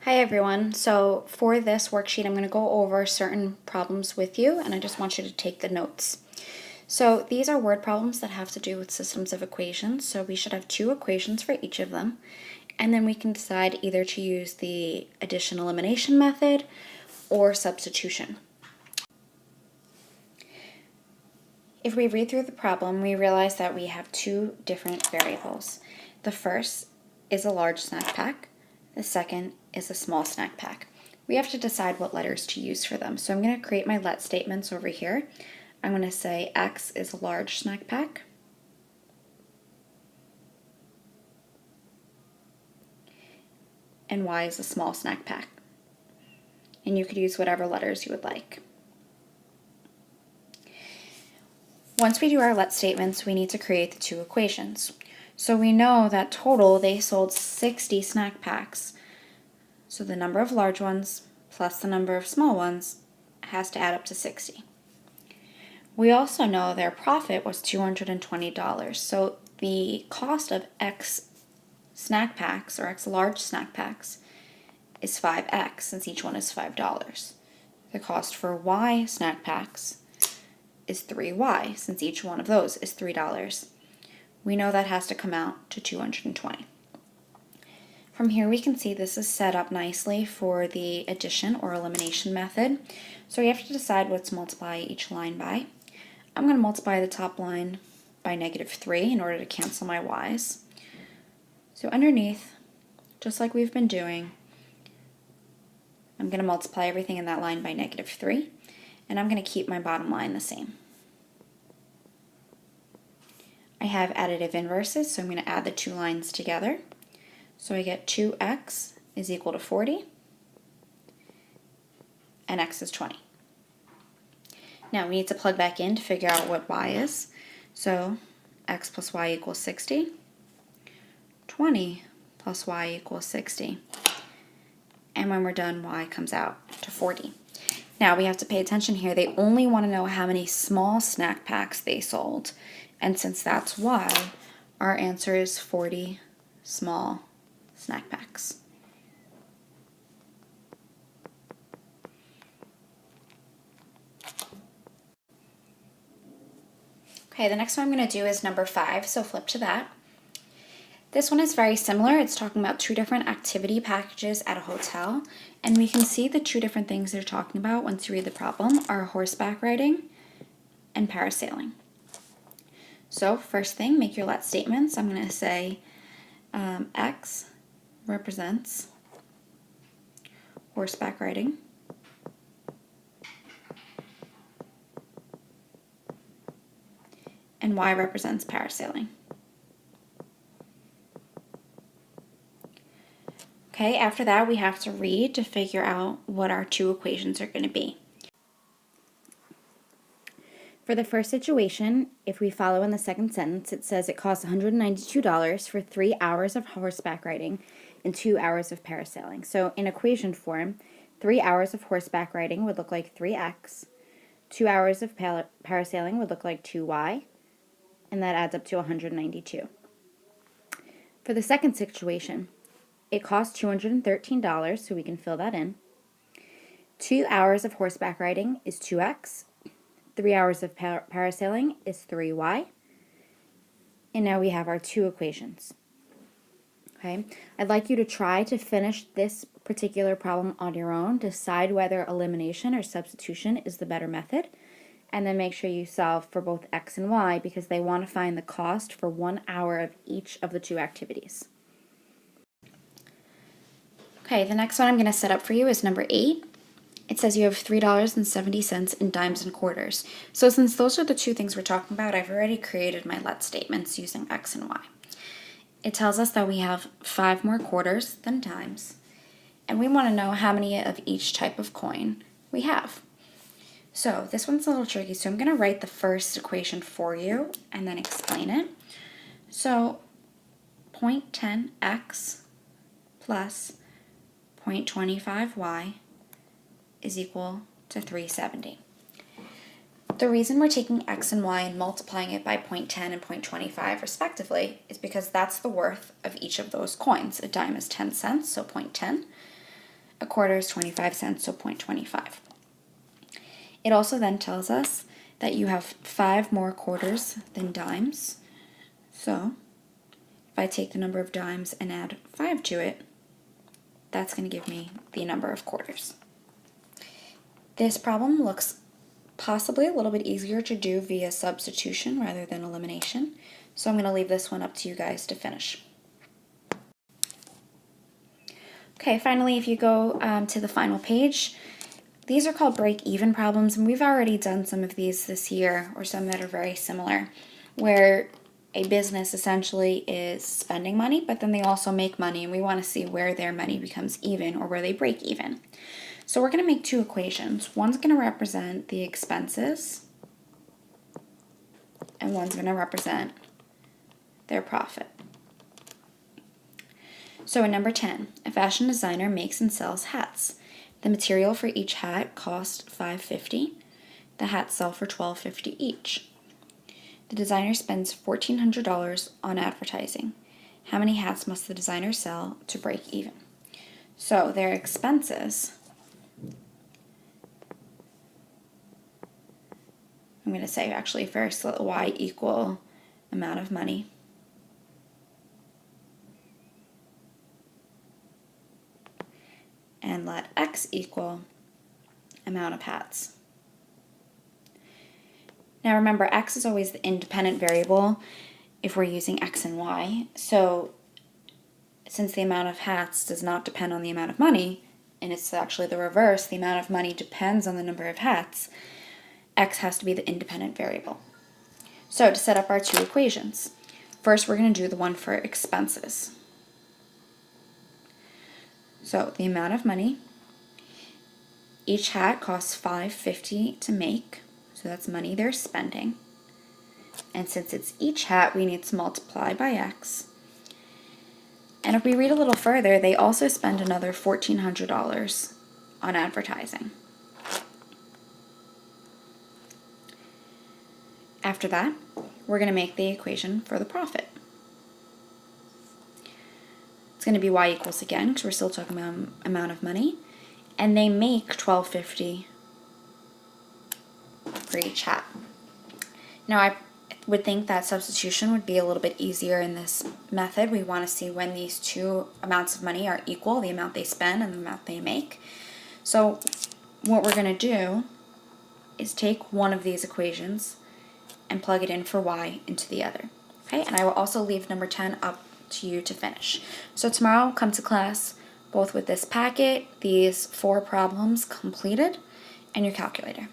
Hi everyone. So for this worksheet, I'm going to go over certain problems with you, and I just want you to take the notes. So these are word problems that have to do with systems of equations. So we should have two equations for each of them, and then we can decide either to use the addition-elimination method or substitution. If we read through the problem, we realize that we have two different variables. The first is a large snack pack. The second is a small snack pack. We have to decide what letters to use for them. So I'm going to create my let statements over here. I'm going to say X is a large snack pack. And Y is a small snack pack. And you could use whatever letters you would like. Once we do our let statements, we need to create the two equations. So we know that total they sold 60 snack packs. So the number of large ones plus the number of small ones has to add up to 60. We also know their profit was $220. So the cost of X snack packs or X large snack packs is 5X since each one is $5. The cost for Y snack packs is 3Y since each one of those is $3. We know that has to come out to 220. From here we can see this is set up nicely for the addition or elimination method. So we have to decide what to multiply each line by. I'm going to multiply the top line by -3 in order to cancel my y's. So underneath, just like we've been doing, I'm going to multiply everything in that line by -3, and I'm going to keep my bottom line the same. I have additive inverses, so I'm going to add the two lines together. So I get 2x is equal to 40, and x is 20. Now we need to plug back in to figure out what y is. So x plus y equals 60, 20 plus y equals 60. And when we're done, y comes out to 40. Now we have to pay attention here. They only want to know how many small snack packs they sold. And since that's y, our answer is 40 small snack packs. Okay, the next one I'm going to do is number 5, so flip to that. This one is very similar. It's talking about two different activity packages at a hotel, and we can see the two different things they're talking about once you read the problem are horseback riding and parasailing. So first thing, make your let statements. I'm going to say X represents horseback riding, and Y represents parasailing. Okay, after that we have to read to figure out what our two equations are going to be. For the first situation, if we follow in the second sentence, it says it costs $192 for 3 hours of horseback riding and 2 hours of parasailing. So in equation form, 3 hours of horseback riding would look like 3x, 2 hours of parasailing would look like 2y, and that adds up to 192. For the second situation, it costs $213, so we can fill that in. 2 hours of horseback riding is 2x. 3 hours of parasailing is 3y. And now we have our two equations. Okay, I'd like you to try to finish this particular problem on your own, decide whether elimination or substitution is the better method, and then make sure you solve for both x and y because they want to find the cost for 1 hour of each of the two activities. Okay, the next one I'm going to set up for you is number 8. It says you have $3.70 in dimes and quarters. So since those are the two things we're talking about, I've already created my let statements using x and y. It tells us that we have 5 more quarters than dimes, and we want to know how many of each type of coin we have. So this one's a little tricky, so I'm going to write the first equation for you and then explain it. So 0.10x plus 0.25y is equal to 370. The reason we're taking x and y and multiplying it by 0.10 and 0.25 respectively is because that's the worth of each of those coins. A dime is 10 cents, so 0.10. A quarter is 25 cents, so 0.25. It also then tells us that you have 5 more quarters than dimes. So if I take the number of dimes and add 5 to it, that's going to give me the number of quarters. This problem looks possibly a little bit easier to do via substitution rather than elimination. So I'm going to leave this one up to you guys to finish. Okay, finally, if you go to the final page, these are called break-even problems, and we've already done some of these this year, or some that are very similar, where a business essentially is spending money, but then they also make money, and we want to see where their money becomes even or where they break even. So we're going to make 2 equations. One's going to represent the expenses, and one's going to represent their profit. So in number 10, a fashion designer makes and sells hats. The material for each hat costs $5.50. The hats sell for $12.50 each. The designer spends $1,400 on advertising. How many hats must the designer sell to break even? So their expenses, I'm going to say actually first, let y equal amount of money. And let x equal amount of hats. Now remember, x is always the independent variable if we're using x and y. So since the amount of hats does not depend on the amount of money, and it's actually the reverse, the amount of money depends on the number of hats, x has to be the independent variable. So to set up our 2 equations, first we're going to do the one for expenses. So the amount of money, each hat costs $5.50 to make, so that's money they're spending. And since it's each hat, we need to multiply by x. And if we read a little further, they also spend another $1,400 on advertising. After that, we're going to make the equation for the profit. It's going to be y equals again, because we're still talking about amount of money. And they make $12.50 for each hat. Now, I would think that substitution would be a little bit easier in this method. We want to see when these 2 amounts of money are equal, the amount they spend and the amount they make. So what we're going to do is take one of these equations and plug it in for y into the other. Okay, and I will also leave number 10 up to you to finish. So tomorrow, come to class both with this packet, these 4 problems completed, and your calculator.